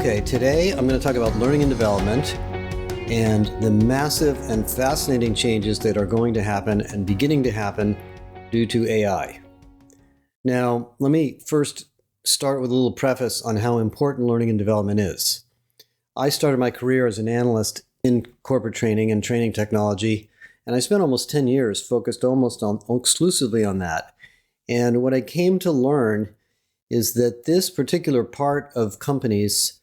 Okay, today I'm going to talk about learning and development and the massive and fascinating changes that are going to happen and beginning to happen due to AI. Now, let me first start with a little preface on how important learning and development is. I started my career as an analyst in corporate training and training technology, and I spent almost 10 years focused exclusively on that. And what I came to learn is that this particular part of companies,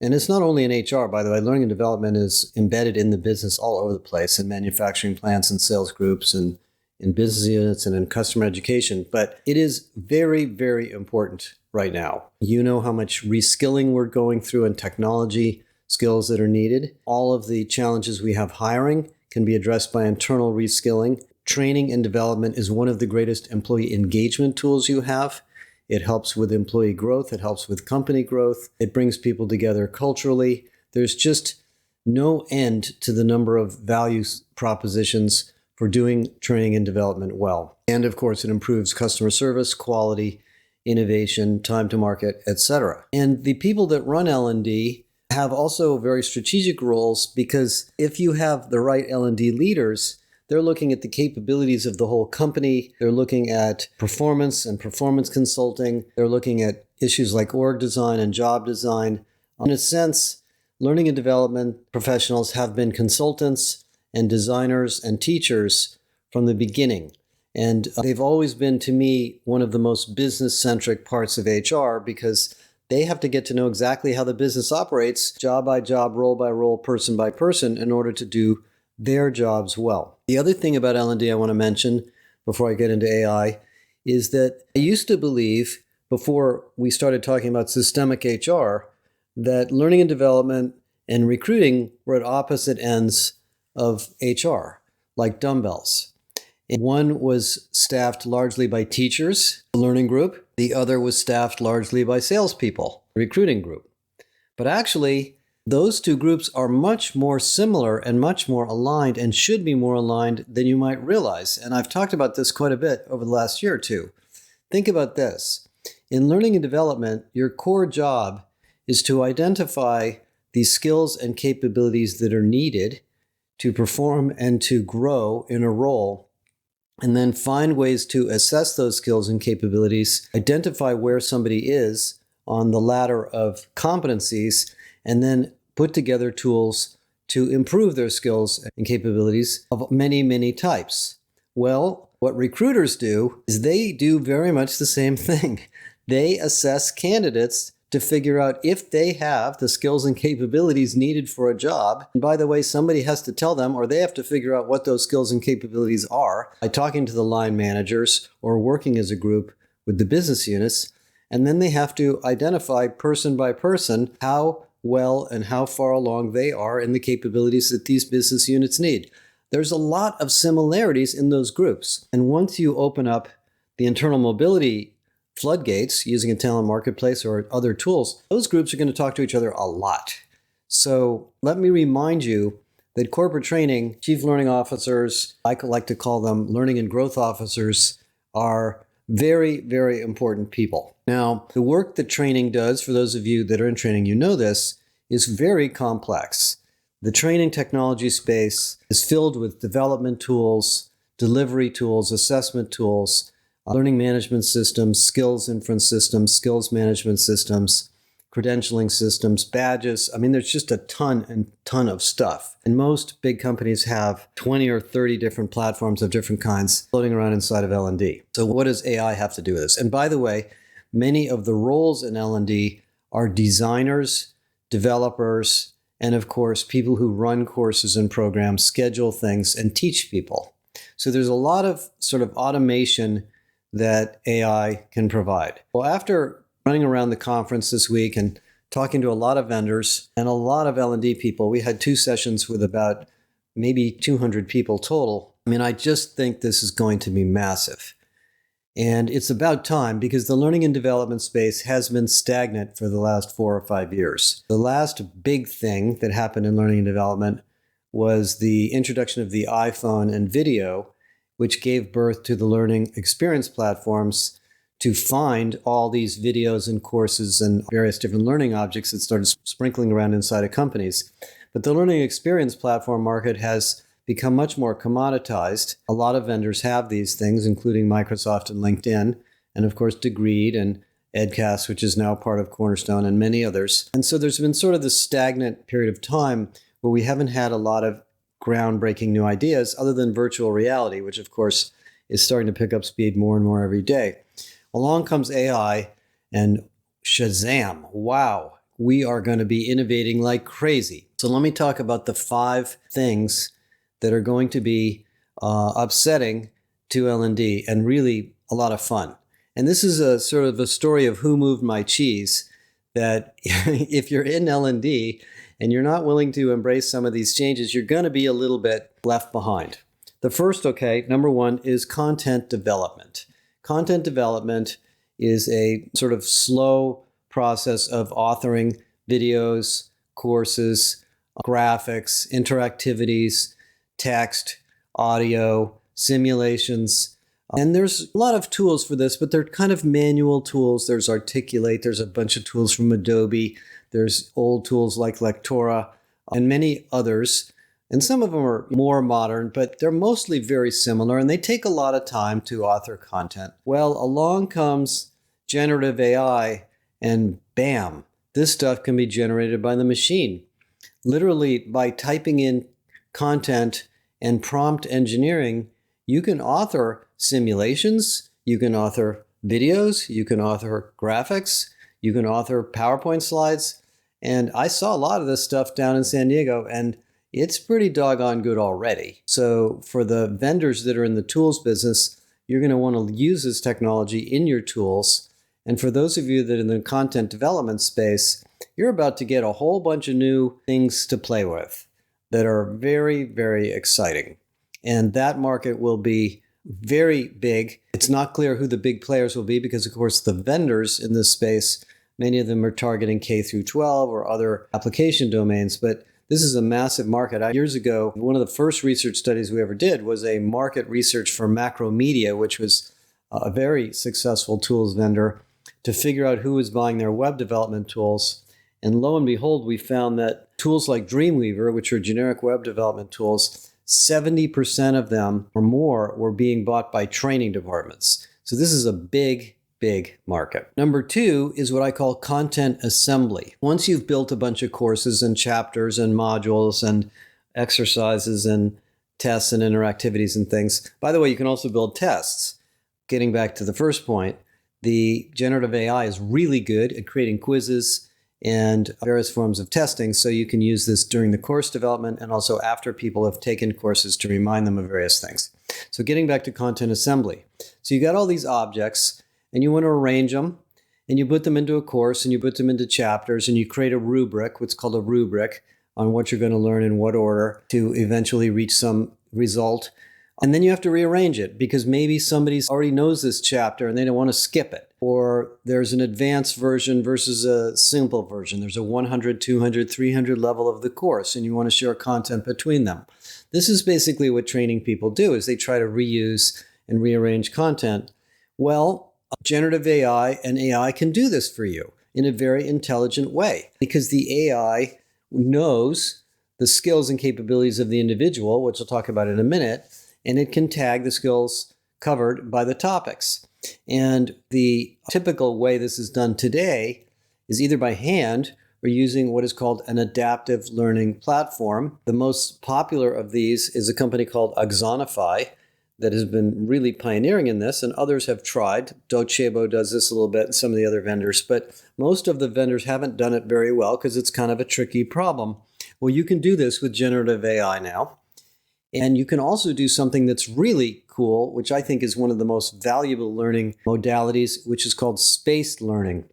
and it's not only in HR, by the way, learning and development is embedded in the business all over the place, in manufacturing plants and sales groups and in business units and in customer education. But it is very, very important right now. You know how much reskilling we're going through and technology skills that are needed. All of the challenges we have hiring can be addressed by internal reskilling. Training and development is one of the greatest employee engagement tools you have. It helps with employee growth. It helps with company growth. It brings people together culturally. There's just no end to the number of value propositions for doing training and development well. And of course, it improves customer service, quality, innovation, time to market, etc. And the people that run L&D have also very strategic roles, because if you have the right L&D leaders, they're looking at the capabilities of the whole company. They're looking at performance and performance consulting. They're looking at issues like org design and job design. In a sense, learning and development professionals have been consultants and designers and teachers from the beginning. And they've always been, to me, one of the most business-centric parts of HR, because they have to get to know exactly how the business operates, job by job, role by role, person by person, in order to do their jobs well. The other thing about L&D I want to mention before I get into AI is that I used to believe, before we started talking about systemic HR, that learning and development and recruiting were at opposite ends of HR, like dumbbells. And one was staffed largely by teachers, the learning group. The other was staffed largely by salespeople, the recruiting group. But actually, those two groups are much more similar and much more aligned, and should be more aligned than you might realize. And I've talked about this quite a bit over the last year or two. Think about this. In learning and development, your core job is to identify the skills and capabilities that are needed to perform and to grow in a role, and then find ways to assess those skills and capabilities, identify where somebody is on the ladder of competencies, and then put together tools to improve their skills and capabilities of many, many types. Well, what recruiters do is they do very much the same thing. They assess candidates to figure out if they have the skills and capabilities needed for a job. And by the way, somebody has to tell them, or they have to figure out what those skills and capabilities are by talking to the line managers or working as a group with the business units. And then they have to identify person by person how well and how far along they are in the capabilities that these business units need. There's a lot of similarities in those groups. And once you open up the internal mobility floodgates using a talent marketplace or other tools, those groups are going to talk to each other a lot. So let me remind you that corporate training, chief learning officers, I like to call them learning and growth officers, are very, very important people. Now, the work that training does, for those of you that are in training, you know this, is very complex. The training technology space is filled with development tools, delivery tools, assessment tools, learning management systems, skills inference systems, skills management systems, credentialing systems, badges. I mean, there's just a ton of stuff. And most big companies have 20 or 30 different platforms of different kinds floating around inside of L&D. So what does AI have to do with this? And by the way, many of the roles in L&D are designers, developers, and of course, people who run courses and programs, schedule things, and teach people. So there's a lot of sort of automation that AI can provide. Well, after running around the conference this week and talking to a lot of vendors and a lot of L&D people, we had 2 sessions with about maybe 200 people total. I mean, I just think this is going to be massive. And it's about time, because the learning and development space has been stagnant for the last 4 or 5 years. The last big thing that happened in learning and development was the introduction of the iPhone and video, which gave birth to the learning experience platforms to find all these videos and courses and various different learning objects that started sprinkling around inside of companies. But the learning experience platform market has become much more commoditized. A lot of vendors have these things, including Microsoft and LinkedIn, and of course Degreed and Edcast, which is now part of Cornerstone, and many others. And so there's been sort of this stagnant period of time where we haven't had a lot of groundbreaking new ideas other than virtual reality, which of course is starting to pick up speed more and more every day. Along comes AI and Shazam, wow, we are going to be innovating like crazy. So let me talk about the 5 things that are going to be upsetting to L&D and really a lot of fun. And this is a sort of a story of who moved my cheese, that if you're in L&D and you're not willing to embrace some of these changes, you're going to be a little bit left behind. The first, number 1 is content development. Content development is a sort of slow process of authoring videos, courses, graphics, interactivities, text, audio, simulations. And there's a lot of tools for this, but they're kind of manual tools. There's Articulate, there's a bunch of tools from Adobe, there's old tools like Lectora, and many others. And some of them are more modern, but they're mostly very similar, and they take a lot of time to author content. Well, along comes generative AI, and bam, this stuff can be generated by the machine. Literally, by typing in content and prompt engineering, you can author simulations, you can author videos, you can author graphics, you can author PowerPoint slides. And I saw a lot of this stuff down in San Diego, and it's pretty doggone good already. So for the vendors that are in the tools business, you're going to want to use this technology in your tools. And for those of you that are in the content development space, you're about to get a whole bunch of new things to play with that are very, very exciting. And that market will be very big. It's not clear who the big players will be because, of course, the vendors in this space, many of them are targeting K through 12 or other application domains, but this is a massive market. Years ago, one of the first research studies we ever did was a market research for Macromedia, which was a very successful tools vendor, to figure out who was buying their web development tools. And lo and behold, we found that tools like Dreamweaver, which are generic web development tools, 70% of them or more were being bought by training departments. So this is a big, big market. Number 2 is what I call content assembly. Once you've built a bunch of courses and chapters and modules and exercises and tests and interactivities and things. By the way, you can also build tests. Getting back to the first point, the generative AI is really good at creating quizzes and various forms of testing. So you can use this during the course development and also after people have taken courses to remind them of various things. So getting back to content assembly. So you got all these objects and you want to arrange them and you put them into a course and you put them into chapters and you create a rubric, what's called a rubric, on what you're going to learn in what order to eventually reach some result. And then you have to rearrange it because maybe somebody already knows this chapter and they don't want to skip it. Or there's an advanced version versus a simple version. There's a 100, 200, 300 level of the course and you want to share content between them. This is basically what training people do, is they try to reuse and rearrange content. Well, generative AI and AI can do this for you in a very intelligent way because the AI knows the skills and capabilities of the individual, which I'll talk about in a minute, and it can tag the skills covered by the topics. And the typical way this is done today is either by hand or using what is called an adaptive learning platform. The most popular of these is a company called Axonify that has been really pioneering in this, and others have tried. Docebo does this a little bit, and some of the other vendors, but most of the vendors haven't done it very well because it's kind of a tricky problem. Well, you can do this with generative AI now. And you can also do something that's really cool, which I think is one of the most valuable learning modalities, which is called spaced learning.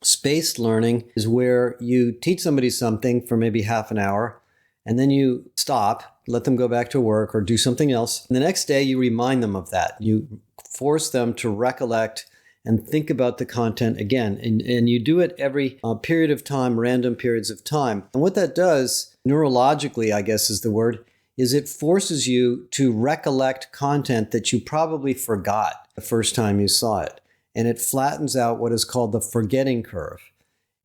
Spaced learning is where you teach somebody something for maybe half an hour, and then you stop, let them go back to work or do something else. And the next day, you remind them of that. You force them to recollect and think about the content again. And you do it every period of time, random periods of time. And what that does, neurologically, I guess is the word, is it forces you to recollect content that you probably forgot the first time you saw it. and it flattens out what is called the forgetting curve.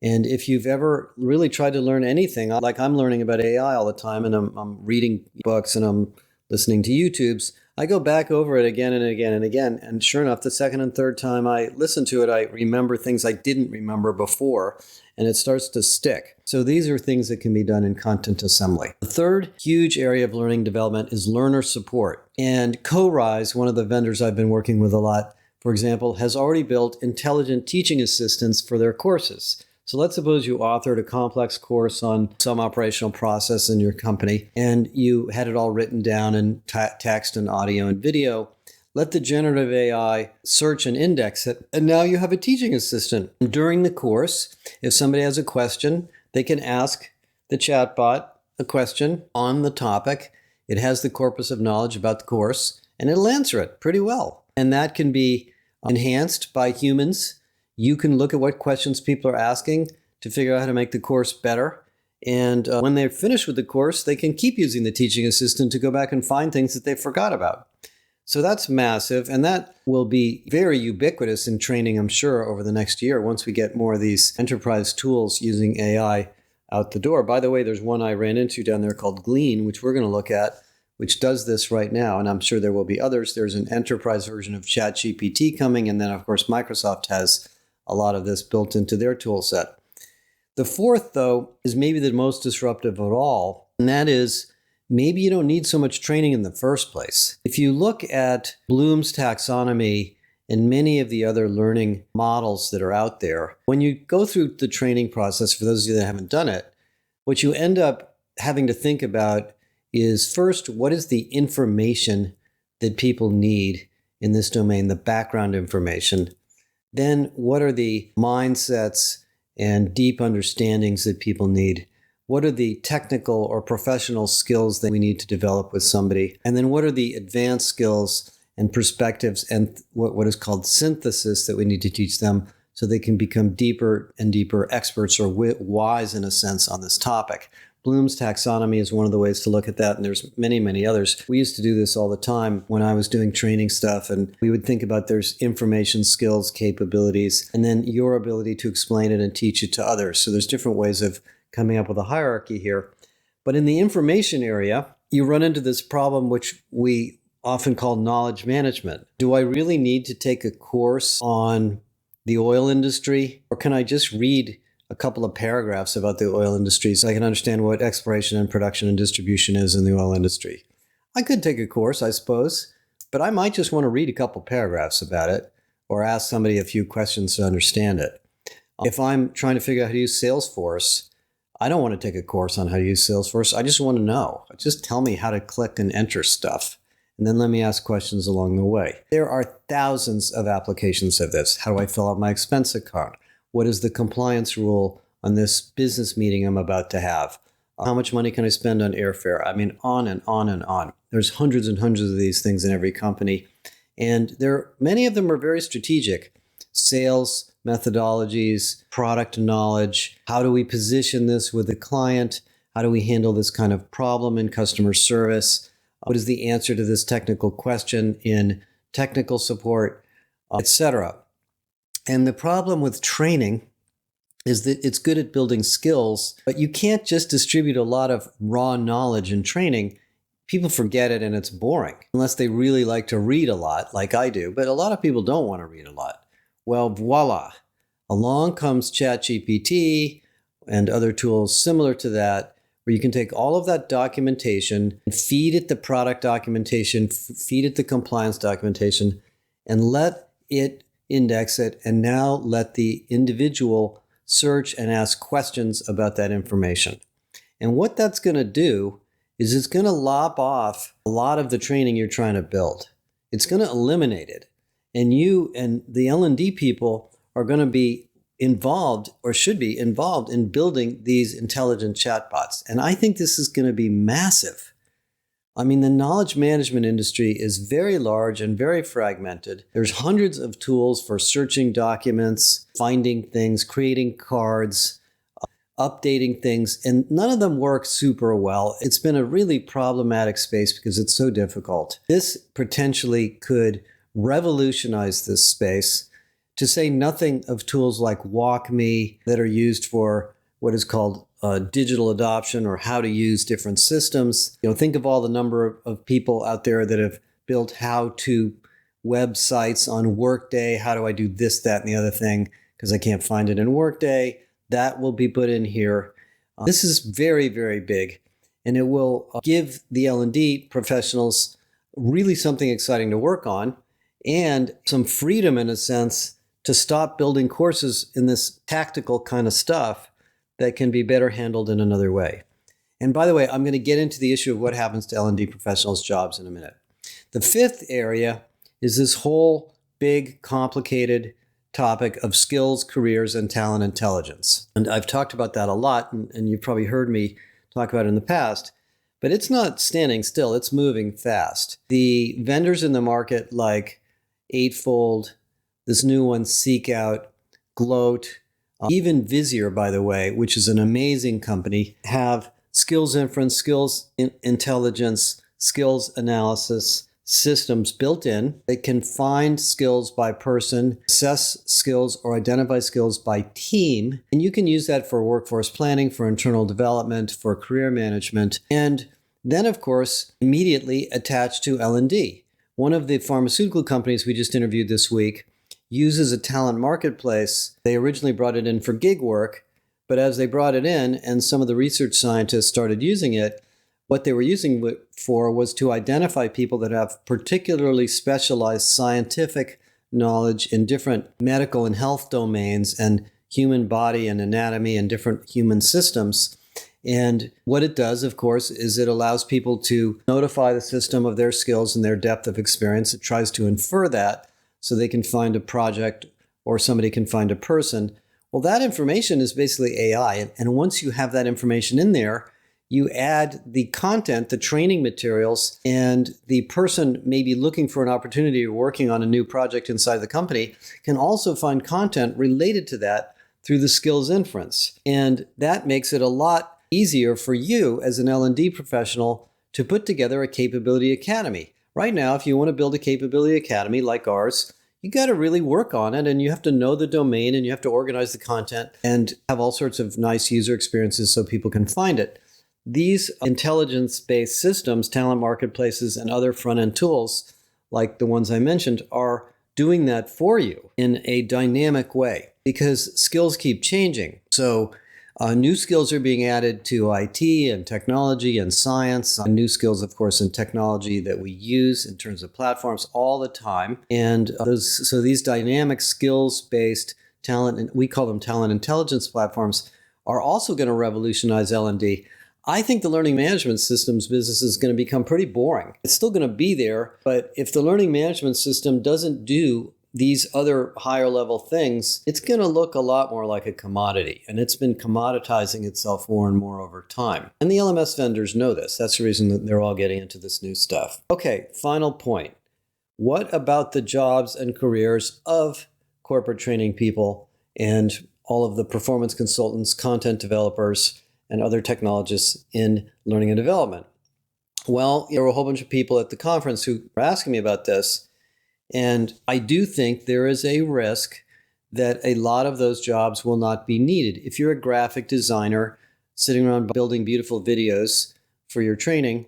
And if you've ever really tried to learn anything, like I'm learning about AI all the time, and I'm reading books and I'm listening to YouTubes, I go back over it again and again and again. And sure enough, the second and third time I listen to it, I remember things I didn't remember before, and it starts to stick. So these are things that can be done in content assembly. The third huge area of learning development is learner support. And CoRise, one of the vendors I've been working with a lot, for example, has already built intelligent teaching assistants for their courses. So let's suppose you authored a complex course on some operational process in your company, and you had it all written down in text and audio and video. Let the generative AI search and index it, and now you have a teaching assistant. During the course, if somebody has a question, they can ask the chatbot a question on the topic. It has the corpus of knowledge about the course, and it'll answer it pretty well. And that can be enhanced by humans. You can look at what questions people are asking to figure out how to make the course better. And when they're finished with the course, they can keep using the teaching assistant to go back and find things that they forgot about. So that's massive. And that will be very ubiquitous in training, I'm sure, over the next year once we get more of these enterprise tools using AI out the door. By the way, there's one I ran into down there called Glean, which we're going to look at, which does this right now. And I'm sure there will be others. There's an enterprise version of ChatGPT coming. And then, of course, Microsoft has a lot of this built into their tool set. The fourth, though, is maybe the most disruptive of all, and that is maybe you don't need so much training in the first place. If you look at Bloom's taxonomy and many of the other learning models that are out there, when you go through the training process, for those of you that haven't done it, what you end up having to think about is first, what is the information that people need in this domain, the background information? Then what are the mindsets and deep understandings that people need? What are the technical or professional skills that we need to develop with somebody? And then what are the advanced skills and perspectives and what is called synthesis that we need to teach them so they can become deeper and deeper experts or wise in a sense on this topic? Bloom's taxonomy is one of the ways to look at that, and there's many, many others. We used to do this all the time when I was doing training stuff, and we would think about there's information, skills, capabilities, and then your ability to explain it and teach it to others. So there's different ways of coming up with a hierarchy here. But in the information area, you run into this problem which we often call knowledge management. Do I really need to take a course on the oil industry, or can I just read a couple of paragraphs about the oil industry so I can understand what exploration and production and distribution is in the oil industry? I could take a course, I suppose, but I might just want to read a couple paragraphs about it or ask somebody a few questions to understand it. If I'm trying to figure out how to use Salesforce, I don't want to take a course on how to use Salesforce. I just want to know. Just tell me how to click and enter stuff, and then let me ask questions along the way. There are thousands of applications of this. How do I fill out my expense account? What is the compliance rule on this business meeting I'm about to have? How much money can I spend on airfare? I mean, on and on and on. There's hundreds and hundreds of these things in every company. And many of them are very strategic. Sales methodologies, product knowledge. How do we position this with the client? How do we handle this kind of problem in customer service? What is the answer to this technical question in technical support, etc.? And the problem with training is that it's good at building skills, but you can't just distribute a lot of raw knowledge in training. People forget it and it's boring, unless they really like to read a lot, like I do. But a lot of people don't want to read a lot. Well, voila. Along comes ChatGPT and other tools similar to that, where you can take all of that documentation and feed it the product documentation, feed it the compliance documentation, and let it index it, and now let the individual search and ask questions about that information. And what that's going to do is it's going to lop off a lot of the training you're trying to build. It's going to eliminate it. And you and the L&D people are going to be involved, or should be involved, in building these intelligent chatbots. And I think this is going to be massive. I mean, the knowledge management industry is very large and very fragmented. There's hundreds of tools for searching documents, finding things, creating cards, updating things, and none of them work super well. It's been a really problematic space because it's so difficult. This potentially could revolutionize this space. to say nothing of tools like WalkMe that are used for what is called digital adoption or how to use different systems. Think of all the number of people out there that have built how-to websites on Workday. How do I do this, that, and the other thing? Because I can't find it in Workday. That will be put in here. This is very, very big, and it will give the L&D professionals really something exciting to work on and some freedom, in a sense, to stop building courses in this tactical kind of stuff that can be better handled in another way. And by the way, I'm going to get into the issue of what happens to L&D professionals' jobs in a minute. The fifth area is this whole big, complicated topic of skills, careers, and talent intelligence. And I've talked about that a lot, and you've probably heard me talk about it in the past. But it's not standing still, it's moving fast. The vendors in the market like Eightfold, this new one, Seek Out, Gloat, even Vizier, by the way, which is an amazing company, have skills inference, skills intelligence, skills analysis systems built in. They can find skills by person, assess skills, or identify skills by team. And you can use that for workforce planning, for internal development, for career management, and then, of course, immediately attached to L&D. One of the pharmaceutical companies we just interviewed this week uses a talent marketplace. They originally brought it in for gig work, but as they brought it in and some of the research scientists started using it, what they were using it for was to identify people that have particularly specialized scientific knowledge in different medical and health domains and human body and anatomy and different human systems. And what it does, of course, is it allows people to notify the system of their skills and their depth of experience. It tries to infer that so they can find a project or somebody can find a person. Well, that information is basically AI. And once you have that information in there, you add the content, the training materials, and the person maybe looking for an opportunity or working on a new project inside the company can also find content related to that through the skills inference. And that makes it a lot easier for you as an L&D professional to put together a capability academy. Right now, if you want to build a capability academy like ours, you got to really work on it, and you have to know the domain, and you have to organize the content and have all sorts of nice user experiences so people can find it. These intelligence-based systems, talent marketplaces, and other front-end tools, like the ones I mentioned, are doing that for you in a dynamic way because skills keep changing. So new skills are being added to IT and technology and science. New skills, of course, in technology that we use in terms of platforms all the time. And so these dynamic skills-based talent, and we call them talent intelligence platforms, are also going to revolutionize L&D. I think the learning management systems business is going to become pretty boring. It's still going to be there, but if the learning management system doesn't do these other higher level things, it's going to look a lot more like a commodity. And it's been commoditizing itself more and more over time. And the LMS vendors know this. That's the reason that they're all getting into this new stuff. Okay, final point. What about the jobs and careers of corporate training people and all of the performance consultants, content developers, and other technologists in learning and development? Well, there were a whole bunch of people at the conference who were asking me about this. And I do think there is a risk that a lot of those jobs will not be needed. If you're a graphic designer sitting around building beautiful videos for your training,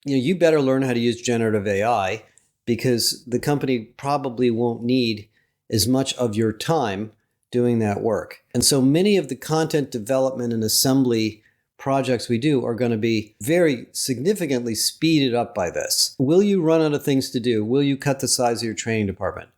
you better learn how to use generative AI because the company probably won't need as much of your time doing that work. And so many of the content development and assembly projects we do are going to be very significantly speeded up by this. Will you run out of things to do? Will you cut the size of your training department?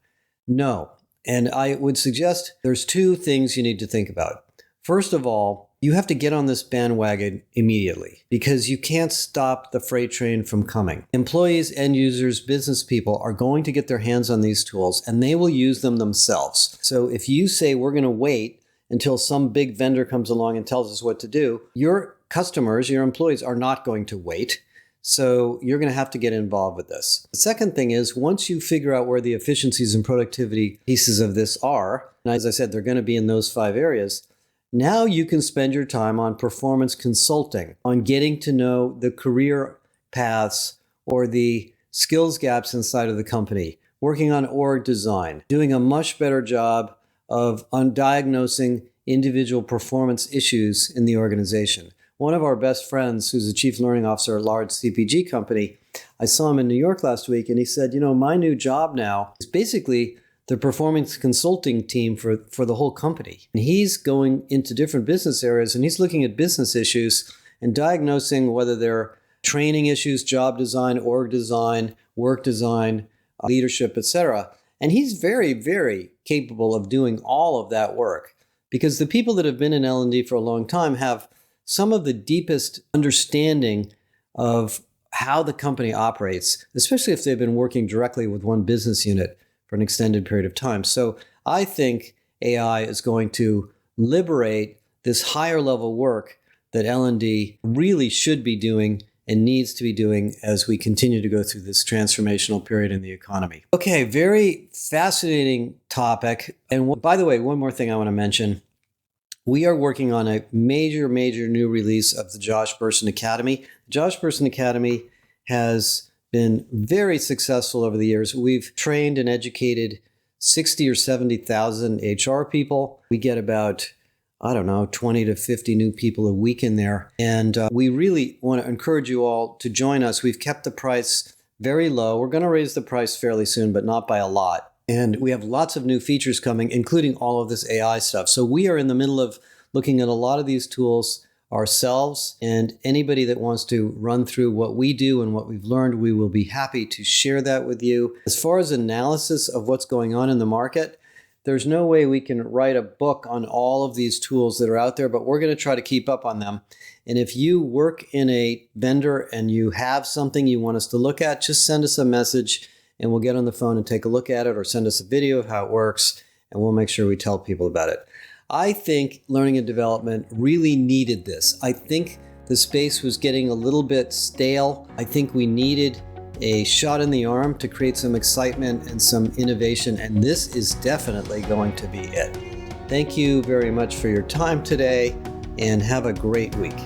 No. And I would suggest there's two things you need to think about. First of all, you have to get on this bandwagon immediately because you can't stop the freight train from coming. Employees, end users, business people are going to get their hands on these tools and they will use them themselves. So if you say we're going to wait until some big vendor comes along and tells us what to do, your customers, your employees are not going to wait. So you're going to have to get involved with this. The second thing is once you figure out where the efficiencies and productivity pieces of this are, and as I said, they're going to be in those 5 areas, now you can spend your time on performance consulting, on getting to know the career paths or the skills gaps inside of the company. working on org design, doing a much better job of undiagnosing individual performance issues in the organization. One of our best friends, who's a chief learning officer at a large CPG company, I saw him in New York last week, and he said, my new job now is basically the performance consulting team for the whole company. And he's going into different business areas, and he's looking at business issues and diagnosing whether they're training issues, job design, org design, work design, leadership, etc. And he's very, very capable of doing all of that work, because the people that have been in L&D for a long time have some of the deepest understanding of how the company operates, especially if they've been working directly with one business unit for an extended period of time. So I think AI is going to liberate this higher level work that L&D really should be doing and needs to be doing as we continue to go through this transformational period in the economy. Okay, very fascinating topic. And by the way, one more thing I want to mention. We are working on a major new release of the Josh Bersin Academy. The Josh Bersin Academy has been very successful over the years. We've trained and educated 60 or 70,000 HR people. We get about 20 to 50 new people a week in there. And we really want to encourage you all to join us. We've kept the price very low. We're going to raise the price fairly soon, but not by a lot. And we have lots of new features coming, including all of this AI stuff. So we are in the middle of looking at a lot of these tools ourselves. And anybody that wants to run through what we do and what we've learned, we will be happy to share that with you. As far as analysis of what's going on in the market, there's no way we can write a book on all of these tools that are out there, but we're going to try to keep up on them. And if you work in a vendor and you have something you want us to look at, just send us a message and we'll get on the phone and take a look at it, or send us a video of how it works, and we'll make sure we tell people about it. I think learning and development really needed this. I think the space was getting a little bit stale. I think we needed a shot in the arm to create some excitement and some innovation, and this is definitely going to be it. Thank you very much for your time today, and have a great week.